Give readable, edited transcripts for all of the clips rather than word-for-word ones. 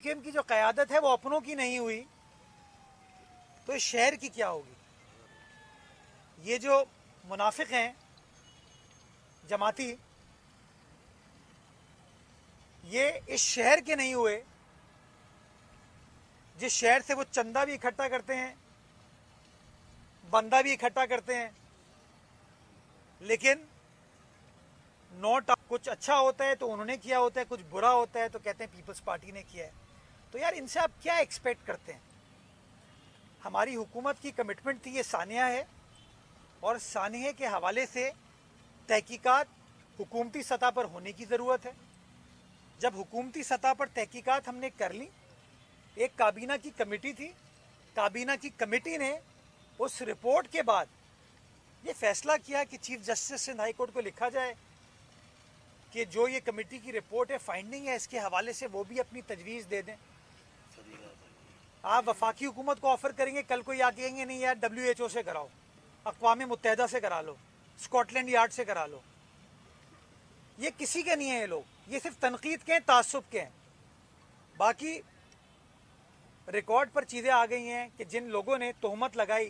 PM की जो क़यादत है वो अपनों की नहीं हुई तो इस शहर की क्या होगी। ये जो मुनाफिक हैं जमाती, ये इस शहर के नहीं हुए जिस शहर से वो चंदा भी इकट्ठा करते हैं, बंदा भी इकट्ठा करते हैं, लेकिन नोट कुछ अच्छा होता है तो उन्होंने किया होता है, कुछ बुरा होता है तो कहते हैं पीपल्स पार्टी ने किया है। तो यार इनसे आप क्या एक्सपेक्ट करते हैं। हमारी हुकूमत की कमिटमेंट थी, ये सानिया है, और सानिया के हवाले से तहकीकात हुकूमती सतह पर होने की ज़रूरत है। जब हुकूमती सतह पर तहकीकात हमने कर ली, एक काबीना की कमेटी थी, काबीना की कमेटी ने उस रिपोर्ट के बाद ये फैसला किया कि chief justice Sindh high court को लिखा जाए कि जो ये कमेटी की रिपोर्ट है, फाइंडिंग है, इसके हवाले से वो भी अपनी तजवीज़ दे दें। आप वफाकी हुकूमत को ऑफर करेंगे, कल को ये कहेंगे नहीं यार WHO से कराओ, अक़वाम मुत्तहिदा से करा लो, स्कॉटलैंड यार्ड से करा लो। ये किसी के नहीं है, ये लोग ये सिर्फ तनकीद के हैं, तासुब के हैं। बाकी रिकॉर्ड पर चीज़ें आ गई हैं कि जिन लोगों ने तोहमत लगाई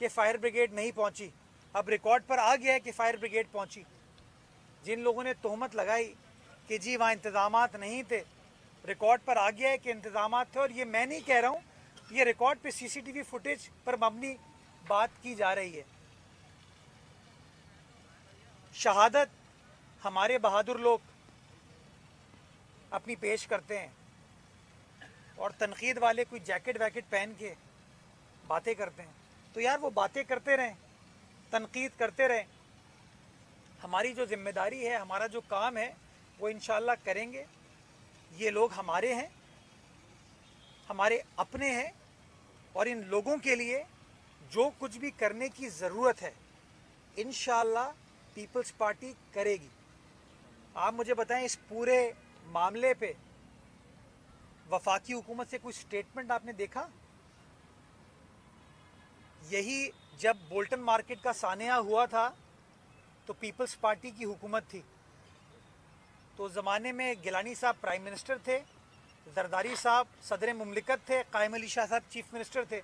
कि फायर ब्रिगेड नहीं पहुंची, अब रिकॉर्ड पर आ गया है कि फायर ब्रिगेड पहुंची। जिन लोगों ने तोहमत लगाई कि जी वहाँ इंतज़ामात नहीं थे, रिकॉर्ड पर आ गया है कि इंतज़ामात थे। और ये मैं नहीं कह रहा हूँ, ये रिकॉर्ड पे CCTV फुटेज पर मबनी बात की जा रही है। शहादत हमारे बहादुर लोग अपनी पेश करते हैं और तनकीद वाले कोई जैकेट वैकेट पहन के बातें करते हैं। तो यार वो बातें करते रहें, तनकीद करते रहें। हमारी जो जिम्मेदारी है, हमारा जो काम है, वो इंशाअल्लाह करेंगे। ये लोग हमारे हैं, हमारे अपने हैं, और इन लोगों के लिए जो कुछ भी करने की ज़रूरत है इंशाअल्लाह पीपल्स पार्टी करेगी। आप मुझे बताएं, इस पूरे मामले पे वफाकी हुकूमत से कोई स्टेटमेंट आपने देखा? यही जब बोल्टन मार्केट का सानिया हुआ था तो पीपल्स पार्टी की हुकूमत थी। तो उस ज़माने में गिलानी साहब प्राइम मिनिस्टर थे, जरदारी साहब सदर मुमलिकत थे, कायम अली शाह साहब चीफ मिनिस्टर थे,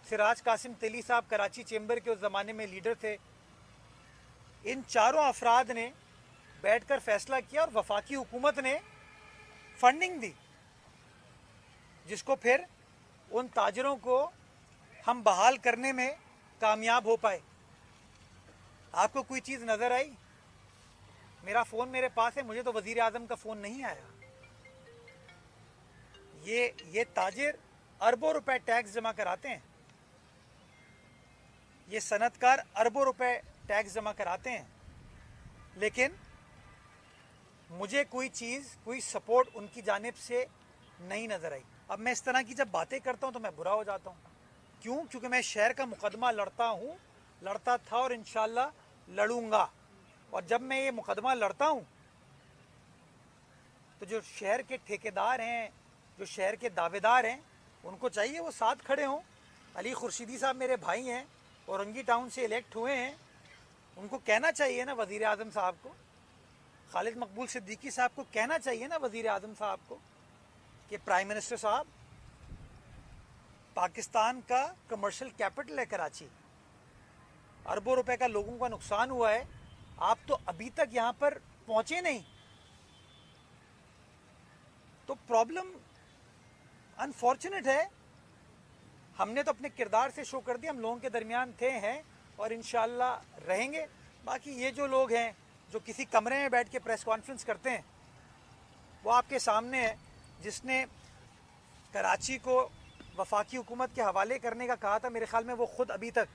सिराज कासिम तेली साहब कराची चेंबर के उस ज़माने में लीडर थे। इन चारों अफराद ने बैठकर फैसला किया और वफाकी हुकूमत ने फंडिंग दी, जिसको फिर उन ताजरों को हम बहाल करने में कामयाब हो पाए। आपको कोई चीज़ नज़र आई? मेरा फ़ोन मेरे पास है, मुझे तो वज़ीर आज़म का फ़ोन नहीं आया। ये ताजिर अरबों रुपए टैक्स जमा कराते हैं, ये सनतकार अरबों रुपए टैक्स जमा कराते हैं, लेकिन मुझे कोई चीज़, कोई सपोर्ट उनकी जानिब से नहीं नज़र आई। अब मैं इस तरह की जब बातें करता हूँ तो मैं बुरा हो जाता हूँ। क्यों? क्योंकि मैं शहर का मुकदमा लड़ता हूँ, लड़ता था और इंशाअल्लाह लड़ूंगा। और जब मैं ये मुकदमा लड़ता हूँ तो जो शहर के ठेकेदार हैं, जो शहर के दावेदार हैं, उनको चाहिए वो साथ खड़े हों। अली खुर्शीदी साहब मेरे भाई हैं, औरंगी टाउन से इलेक्ट हुए हैं, उनको कहना चाहिए ना वज़ीर आज़म साहब को, खालिद मकबूल सिद्दीकी साहब को कहना चाहिए ना वज़ीर आज़म साहब को कि प्राइम मिनिस्टर साहब, पाकिस्तान का कमर्शियल कैपिटल है कराची, अरबों रुपए का लोगों का नुकसान हुआ है, आप तो अभी तक यहाँ पर पहुँचे नहीं। तो प्रॉब्लम अनफॉर्चुनेट है। हमने तो अपने किरदार से शो कर दिया, हम लोगों के दरमियान थे, हैं और इंशाअल्लाह रहेंगे। बाकी ये जो लोग हैं जो किसी कमरे में बैठ के प्रेस कॉन्फ्रेंस करते हैं, वो आपके सामने है। जिसने कराची को वफाकी हुकूमत के हवाले करने का कहा था, मेरे ख्याल में वो ख़ुद अभी तक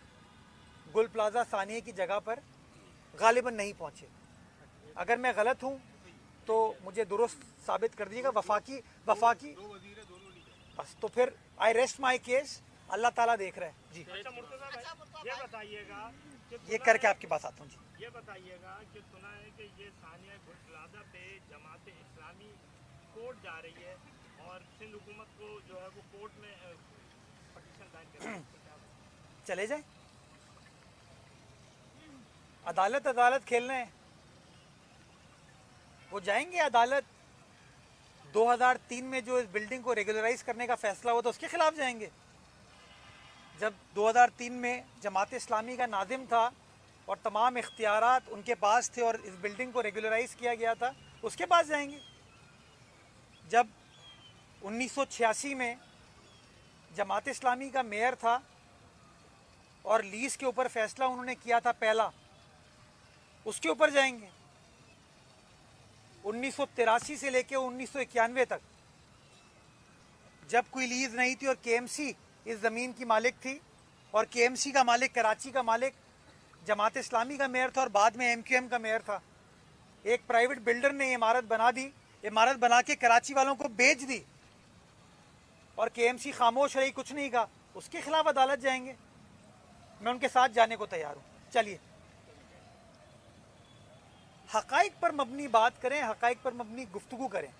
गुल प्लाजा सानिया की जगह पर गालिबन नहीं पहुँचे। अगर मैं गलत हूँ तो मुझे दुरुस्त साबित कर दीजिएगा। वफाकी बस, तो फिर आई रेस्ट माई केस, अल्लाह ताला देख रहा है जी। अच्छा मुर्तज़ा भाई, ये बताइएगा ये करके आपके पास आता हूँ जी। ये बताइएगा कि सुना है कि ये सानिया गुल प्लाजा पे जमात इस्लामी कोर्ट जा रही है और सिंध हुकूमत को जो है वो कोर्ट में पटिशन दायर कर रही है। चले जाए, अदालत अदालत खेलना है, वो जाएंगे अदालत। 2003 में जो इस बिल्डिंग को रेगुलराइज करने का फैसला हुआ था उसके खिलाफ जाएंगे? जब 2003 में जमात इस्लामी का नाजिम था और तमाम इख्तियारात उनके पास थे और इस बिल्डिंग को रेगुलराइज किया गया था, उसके पास जाएंगे? जब 1986 में जमात इस्लामी का मेयर था और लीज के ऊपर फैसला उन्होंने किया था पहला, उसके ऊपर जाएंगे? 1983 से लेकर 1991 तक जब कोई लीज नहीं थी और केएमसी इस ज़मीन की मालिक थी और केएमसी का मालिक, कराची का मालिक जमात इस्लामी का मेयर था और बाद में एमक्यूएम का मेयर था, एक प्राइवेट बिल्डर ने इमारत बना दी, इमारत बना के कराची वालों को बेच दी और केएमसी खामोश रही, कुछ नहीं कहा, उसके खिलाफ अदालत जाएंगे? मैं उनके साथ जाने को तैयार हूँ। चलिए, हकाइक पर मबनी बात करें, हकाइक पर मबनी गुफ्तगू करें।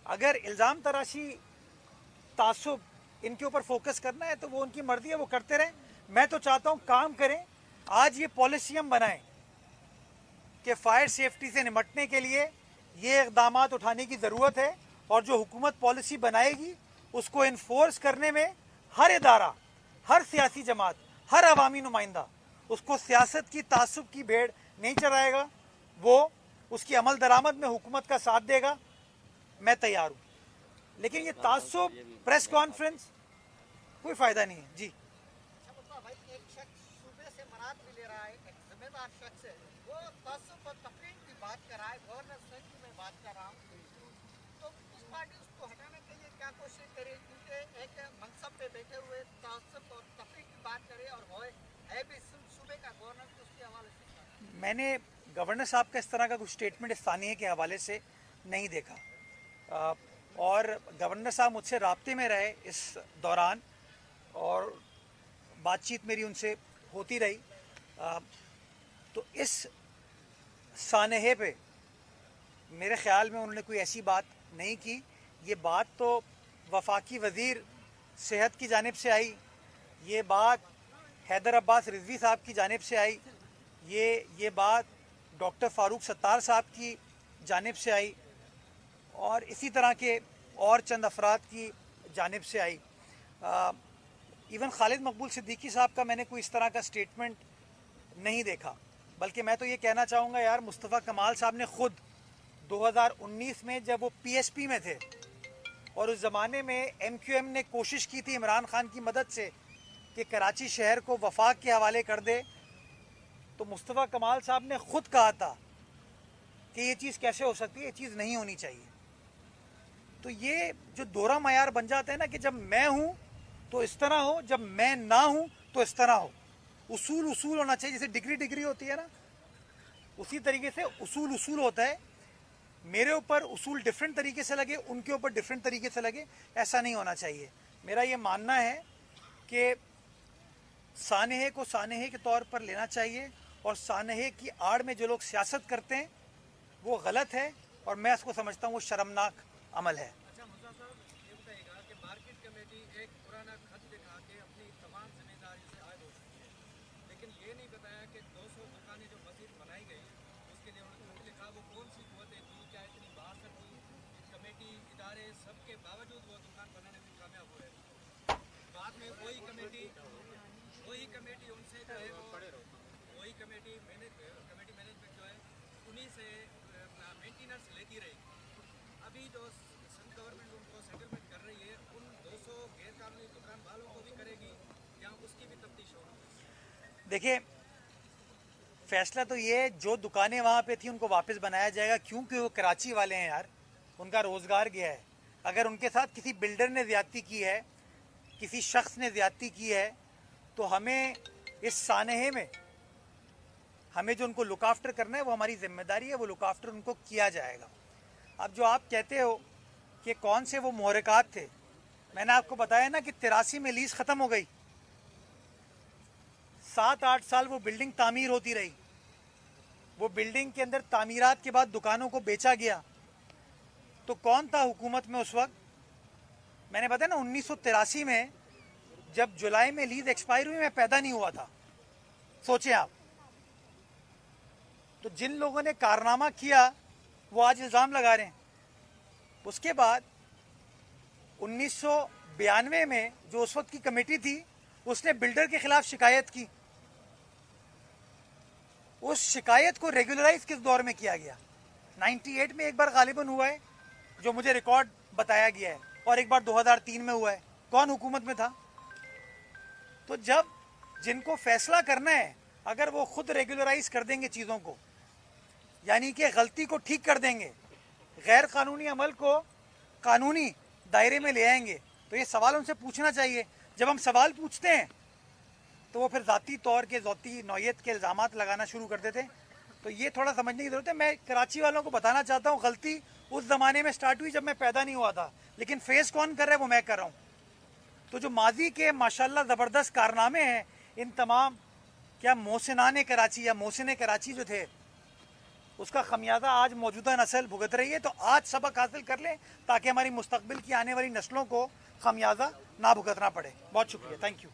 अगर इल्ज़ाम तराशी, तासुब इनके ऊपर फोकस करना है तो वो उनकी मर्जी है, वो करते रहें। मैं तो चाहता हूँ काम करें। आज ये पॉलिसी हम बनाएं कि फायर सेफ्टी से निपटने के लिए ये इक़दामात उठाने की ज़रूरत है और जो हुकूमत पॉलिसी बनाएगी उसको इन्फोर्स करने में हर इदारा, हर सियासी जमात, हर अवामी नुमाइंदा उसको सियासत की, तासुब की भेड़ नहीं चराएगा, वो उसकी अमल दरामद में हुकूमत का साथ देगा। मैं तैयार हूँ, लेकिन ये तासुब, प्रेस कॉन्फ्रेंस, कोई फ़ायदा नहीं है। जी, भाई एक शख्स सूबे से मराद भी ले रहा है, एक जिम्मेदार शख्स है, वो तासुब और तफरीक की बात कर रहा है, गवर्नर सेंट की मैं बात कर रहा हूँ, तो उस पार्टी उसको हटाने के लिए क्या कोशिश करे, क्योंकि एक मनसब पे बैठे हुए तासुब और तफरीक की बात करे और वो है भी सूबे का गवर्नर, तो उसके हवाले से मैंने गवर्नर साहब का इस तरह का कुछ स्टेटमेंट स्थानीय के हवाले से नहीं देखा और गवर्नर साहब मुझसे राब्ते में रहे इस दौरान और बातचीत मेरी उनसे होती रही। तो इस सानहे पे मेरे ख्याल में उन्होंने कोई ऐसी बात नहीं की। ये बात तो वफाकी वज़ीर सेहत की जानिब से आई, ये बात हैदर अब्बास रिजवी साहब की जानिब से आई, ये बात डॉक्टर फ़ारूक सत्तार साहब की जानिब से आई और इसी तरह के और चंद अफराद की जानिब से आई। इवन खालिद मकबूल सिद्दीकी साहब का मैंने कोई इस तरह का स्टेटमेंट नहीं देखा। बल्कि मैं तो ये कहना चाहूँगा यार, मुस्तफ़ा कमाल साहब ने ख़ुद 2019 में जब वो पीएसपी में थे और उस ज़माने में एमक्यूएम ने कोशिश की थी इमरान खान की मदद से कि कराची शहर को वफाक के हवाले कर दे, तो मुस्तफ़ा कमाल साहब ने ख़ुद कहा था कि ये चीज़ कैसे हो सकती है, ये चीज़ नहीं होनी चाहिए। तो ये जो दोहरा मयार बन जाता है ना कि जब मैं हूँ तो इस तरह हो, जब मैं ना हूँ तो इस तरह हो। उसूल उसूल होना चाहिए, जैसे डिग्री होती है ना, उसी तरीके से उसूल उसूल होता है। मेरे ऊपर उसूल डिफरेंट तरीके से लगे, उनके ऊपर डिफरेंट तरीके से लगे, ऐसा नहीं होना चाहिए। मेरा ये मानना है कि सानहे को सानहे के तौर पर लेना चाहिए और सानहे की आड़ में जो लोग सियासत करते हैं वो गलत है और मैं इसको समझता हूँ वो शर्मनाक अमल है। अच्छा मुसा साहब, ये बताइएगा कि मार्केट कमेटी एक पुराना खत दिखा के अपनी तमाम जिम्मेदारी से आयद हो चुकी है, लेकिन ये नहीं बताया कि 200 दुकानें जो मस्जिद बनाई गई उसके लिए उन्होंने लिखा वो कौन सी कुव्वतें थी, क्या इतनी बहासत थी, कमेटी इदारे सबके बावजूद वो दुकान बनाने में कामयाब हुए। बाद में वही कमेटी उनसे जो है वही कमेटी मैनेजमेंट जो है उन्हीं से मेंटेनेंस लेती रही। अभी जो सेंट्रल गवर्नमेंट उनको सेटलमेंट कर रही है, उन 200 गैरकानूनी दुकान वालों को भी करेगी या उसकी भी तफ्तीश होगी? देखिए, फैसला तो ये, जो दुकानें वहाँ पे थी उनको वापस बनाया जाएगा, क्योंकि वो कराची वाले हैं यार, उनका रोज़गार गया है। अगर उनके साथ किसी बिल्डर ने ज़्यादती की है, किसी शख्स ने ज़्यादती की है, तो हमें इस सानहे में हमें जो उनको लुक आफ्टर करना है वो हमारी जिम्मेदारी है, वो लुक आफ्टर उनको किया जाएगा। अब जो आप कहते हो कि कौन से वो मुहर्रिकात थे, मैंने आपको बताया ना कि 83 में लीज ख़त्म हो गई, 7-8 साल वो बिल्डिंग तामीर होती रही, वो बिल्डिंग के अंदर तामीरात के बाद दुकानों को बेचा गया। तो कौन था हुकूमत में उस वक्त? मैंने बताया ना 1983 में जब जुलाई में लीज एक्सपायर हुई, मैं पैदा नहीं हुआ था, सोचें आप। तो जिन लोगों ने कारनामा किया वो आज इल्ज़ाम लगा रहे हैं। उसके बाद 1992 में जो उस वक्त की कमेटी थी उसने बिल्डर के खिलाफ शिकायत की। उस शिकायत को रेगुलराइज किस दौर में किया गया? 98 में एक बार गालिबन हुआ है जो मुझे रिकॉर्ड बताया गया है, और एक बार 2003 में हुआ है। कौन हुकूमत में था? तो जब जिनको फैसला करना है अगर वो खुद रेगुलराइज कर देंगे चीज़ों को, यानी कि गलती को ठीक कर देंगे, गैर कानूनी अमल को कानूनी दायरे में ले आएंगे, तो ये सवाल उनसे पूछना चाहिए। जब हम सवाल पूछते हैं तो वो फिर ज़ाती तौर के ज़ाती नौयत के इल्ज़ामात लगाना शुरू कर देते हैं। तो ये थोड़ा समझने की ज़रूरत है। मैं कराची वालों को बताना चाहता हूँ, गलती उस ज़माने में स्टार्ट हुई जब मैं पैदा नहीं हुआ था, लेकिन फेस कौन कर रहा है वो मैं कर रहा हूँ। तो जो माजी के माशाल्लाह ज़बरदस्त कारनामे हैं, इन तमाम क्या मोहसिनाने कराची या मोहसिने कराची जो थे, उसका खमियाजा आज मौजूदा नस्ल भुगत रही है। तो आज सबक हासिल कर लें ताकि हमारी मुस्तकबिल की आने वाली नस्लों को खमियाजा ना भुगतना पड़े। बहुत शुक्रिया, थैंक यू।